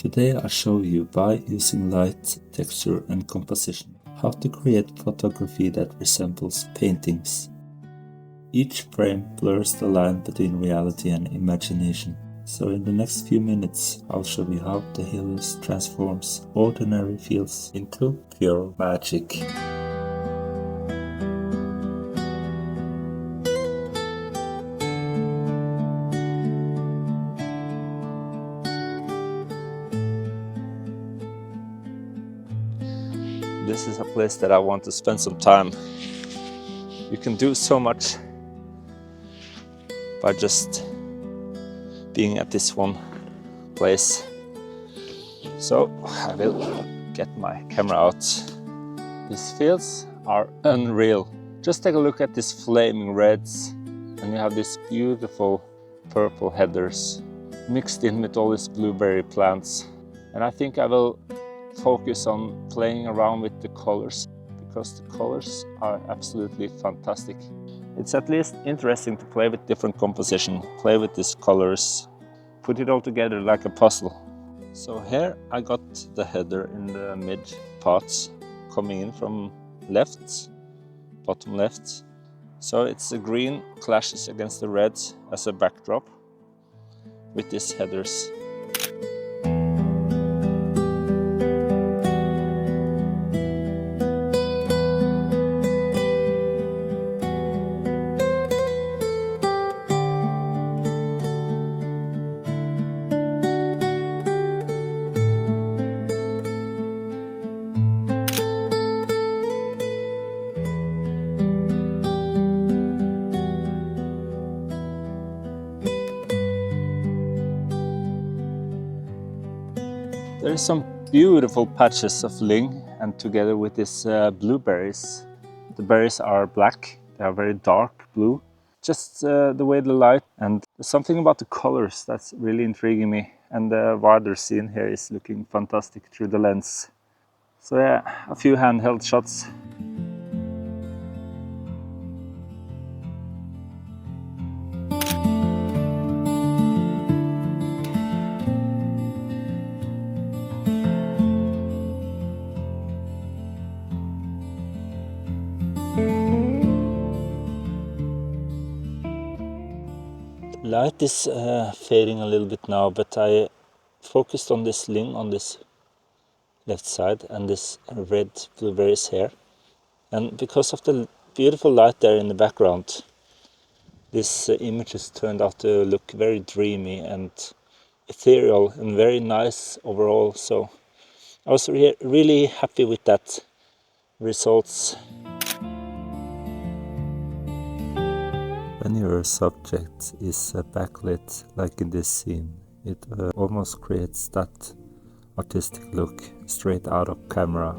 Today I show you by using light, texture and composition how to create photography that resembles paintings. Each frame blurs the line between reality and imagination. So in the next few minutes I'll show you how the Helios transforms ordinary feels into pure magic. This is a place that I want to spend some time. You can do so much by just being at this one place. So I will get my camera out. These fields are unreal. Just take a look at these flaming reds, and you have these beautiful purple heathers mixed in with all these blueberry plants. And I think I will focus on playing around with the colors, because the colors are absolutely fantastic. It's at least interesting to play with different composition, play with these colors, put it all together like a puzzle. So here I got the header in the mid parts coming in from left, bottom left. So it's the green clashes against the red as a backdrop with these headers. There is some beautiful patches of ling, and together with these blueberries. The berries are black, they are very dark blue. Just the way the light, and something about the colors that's really intriguing me. And the wider scene here is looking fantastic through the lens. So yeah, a few handheld shots. Light is fading a little bit now, but I focused on this ling on this left side and this red blueberries here. And because of the beautiful light there in the background, this image has turned out to look very dreamy and ethereal and very nice overall. So I was really happy with that results. When your subject is backlit, like in this scene, it almost creates that artistic look straight out of camera.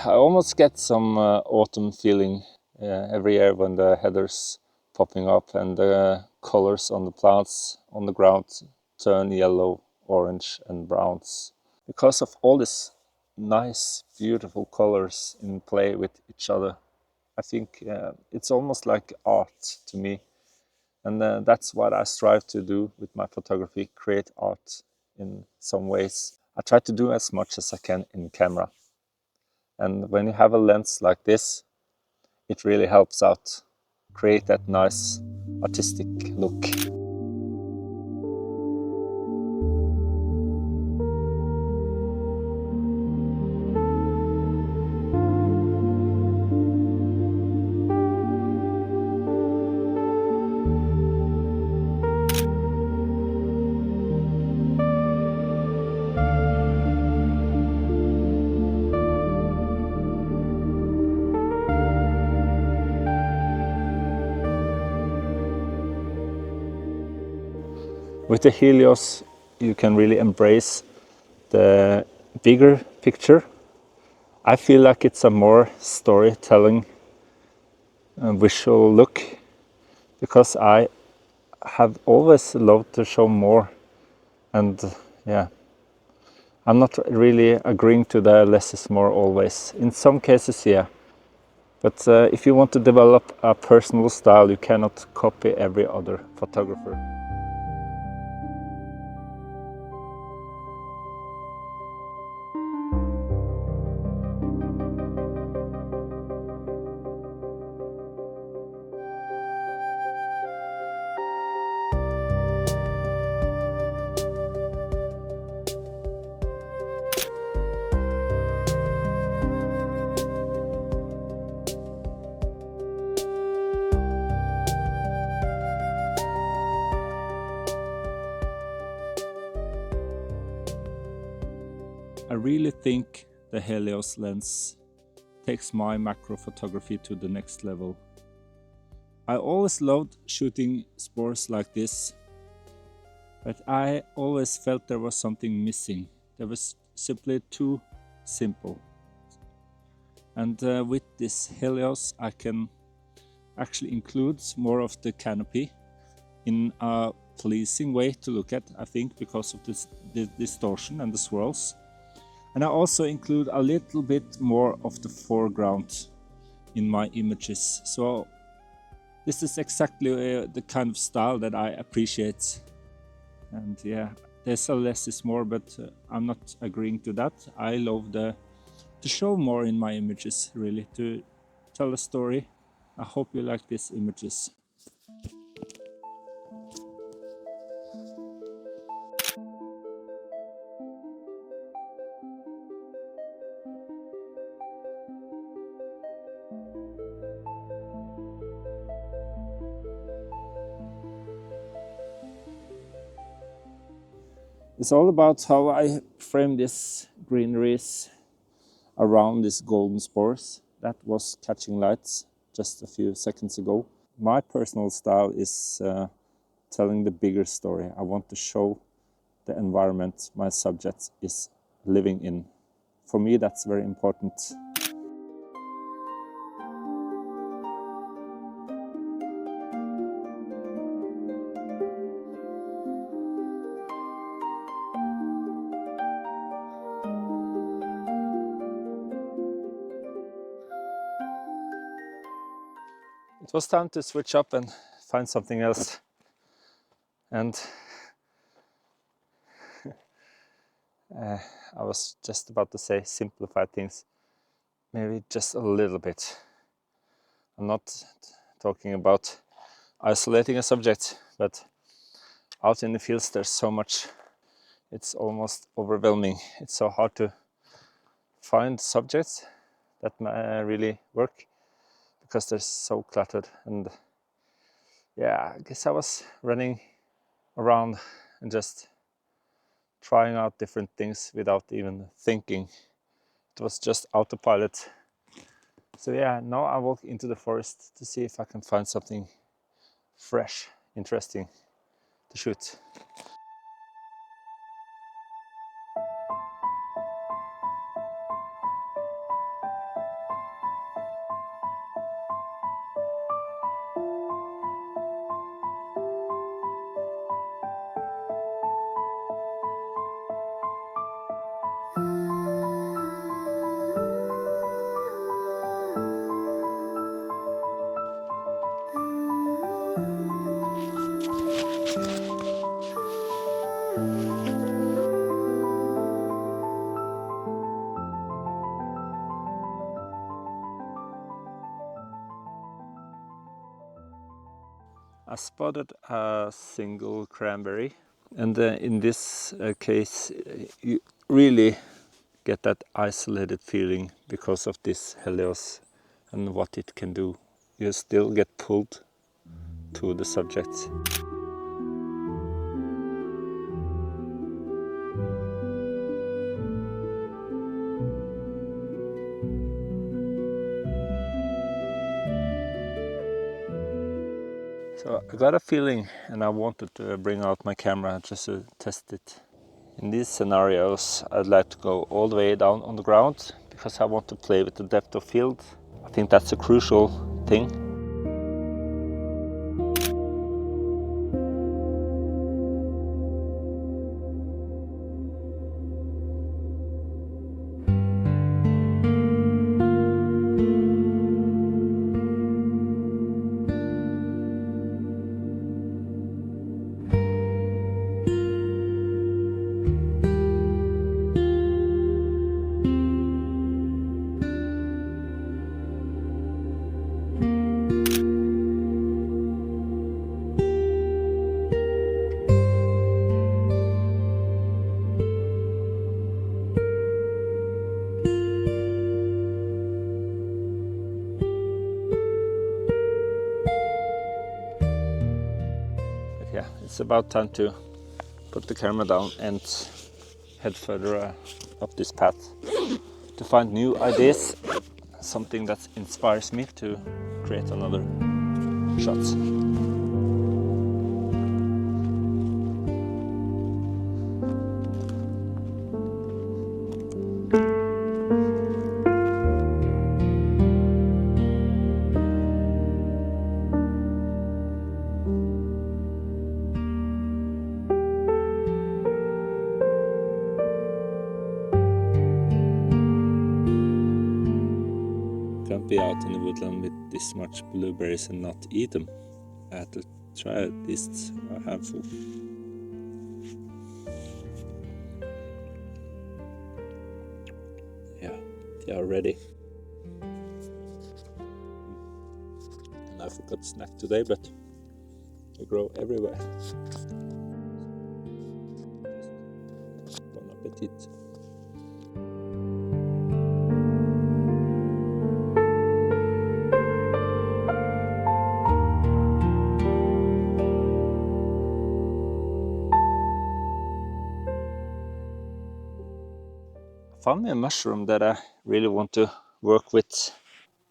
I almost get some autumn feeling every year when the headers popping up and the colors on the plants on the ground turn yellow, orange and browns. Because of all these nice, beautiful colors in play with each other, I think it's almost like art to me. And that's what I strive to do with my photography, create art in some ways. I try to do as much as I can in camera. And when you have a lens like this, it really helps out, create that nice artistic look. With the Helios, you can really embrace the bigger picture. I feel like it's a more storytelling visual look, because I have always loved to show more, and yeah, I'm not really agreeing to the less is more always. In some cases, yeah, but if you want to develop a personal style, you cannot copy every other photographer. I really think the Helios lens takes my macro photography to the next level. I always loved shooting spores like this, but I always felt there was something missing. There was simply too simple. And with this Helios, I can actually include more of the canopy in a pleasing way to look at, I think, because of the distortion and the swirls. And I also include a little bit more of the foreground in my images. So this is exactly the kind of style that I appreciate. And yeah, there's a less is more, but I'm not agreeing to that. I love to show more in my images, really, to tell a story. I hope you like these images. It's all about how I frame these greeneries around these golden spores that was catching lights just a few seconds ago. My personal style is telling the bigger story. I want to show the environment my subject is living in. For me, that's very important. It was time to switch up and find something else. And I was just about to say simplify things, maybe just a little bit. I'm not talking about isolating a subject, but out in the fields there's so much. It's almost overwhelming. It's so hard to find subjects that really work, because they're so cluttered. And yeah, I guess I was running around and just trying out different things without even thinking. It was just autopilot. So yeah, now I walk into the forest to see if I can find something fresh, interesting to shoot. I spotted a single cranberry, and in this case you really get that isolated feeling because of this Helios and what it can do. You still get pulled to the subject. So I got a feeling and I wanted to bring out my camera just to test it. In these scenarios I'd like to go all the way down on the ground because I want to play with the depth of field. I think that's a crucial thing. Yeah, it's about time to put the camera down and head further up this path to find new ideas, something that inspires me to create another shot. Can't be out in the woodland with this much blueberries and not eat them. I had to try at least a handful. Yeah, they are ready. And I forgot snack today, but they grow everywhere. Bon appetit. I found me a mushroom that I really want to work with.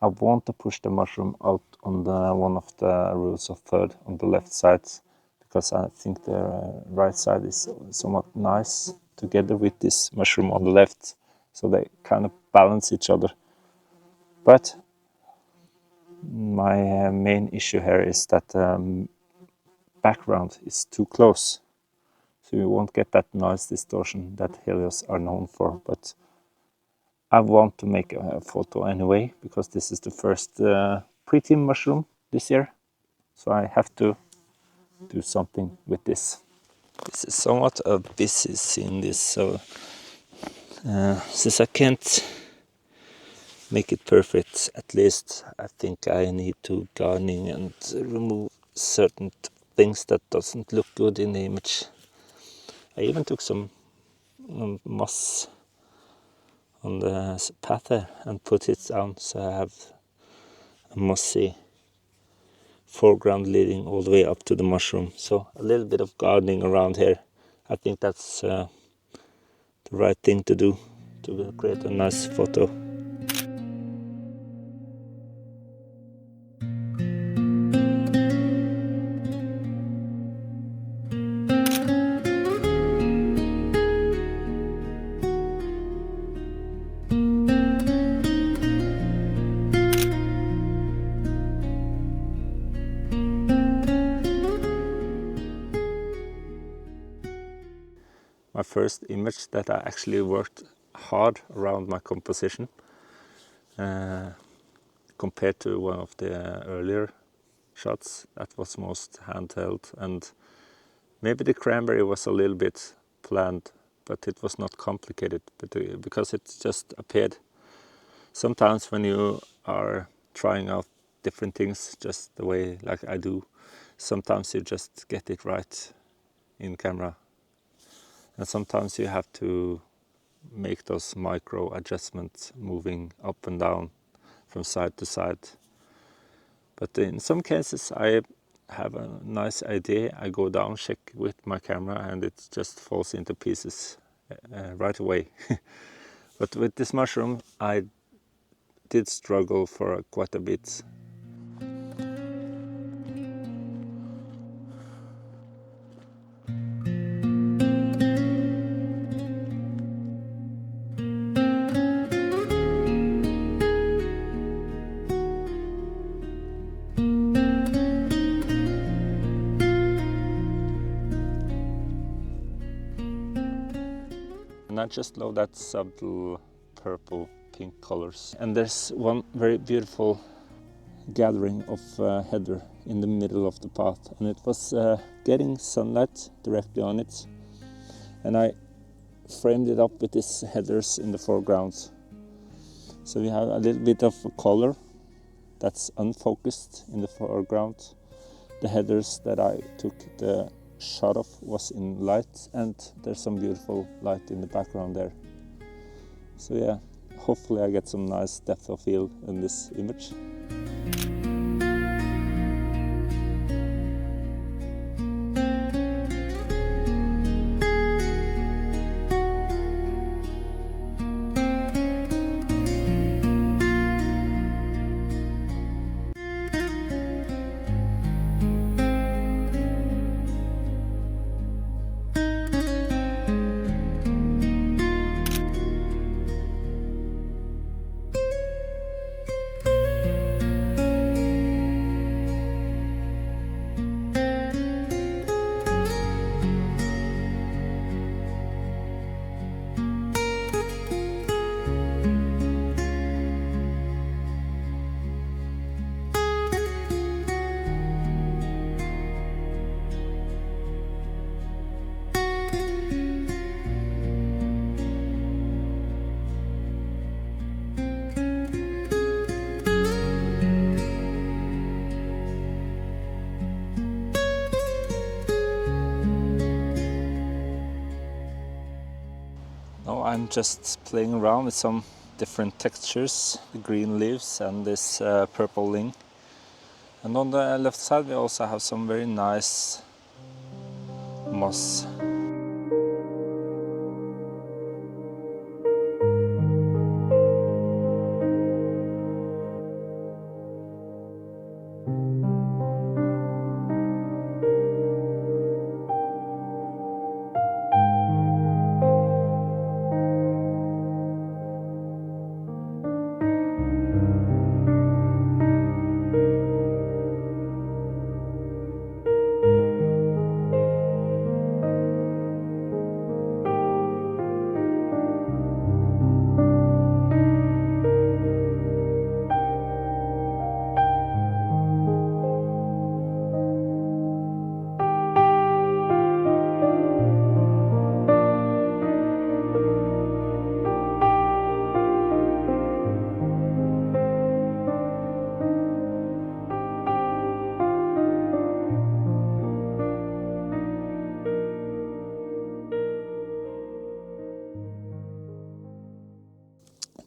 I want to push the mushroom out on one of the rules of third on the left side because I think the right side is somewhat nice together with this mushroom on the left, so they kind of balance each other. But my main issue here is that background is too close, so you won't get that noise distortion that Helios are known for. But I want to make a photo anyway because this is the first pre-team mushroom this year, so I have to do something with this. This is somewhat a busy scene, this, so since I can't make it perfect, at least I think I need to gardening and remove certain things that doesn't look good in the image. I even took some moss on the path there and put it down, so I have a mossy foreground leading all the way up to the mushroom. So a little bit of gardening around here. I think that's the right thing to do to create a nice photo. My first image that I actually worked hard around my composition compared to one of the earlier shots that was most handheld, and maybe the cranberry was a little bit planned, but it was not complicated because it just appeared. Sometimes when you are trying out different things just the way like I do, sometimes you just get it right in camera, and sometimes you have to make those micro adjustments moving up and down from side to side. But in some cases I have a nice idea, I go down, check with my camera, and it just falls into pieces right away. But with this mushroom I did struggle for quite a bit. I just love that subtle purple pink colors. And there's one very beautiful gathering of heather in the middle of the path, and it was getting sunlight directly on it, and I framed it up with these heathers in the foreground. So we have a little bit of color that's unfocused in the foreground. The heathers that I took the shot of was in light, and there's some beautiful light in the background there. So yeah, hopefully I get some nice depth of field in this image. Now I'm just playing around with some different textures, the green leaves and this purple ling. And on the left side we also have some very nice moss.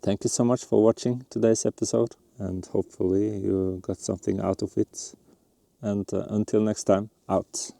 Thank you so much for watching today's episode, and hopefully you got something out of it. And until next time, out.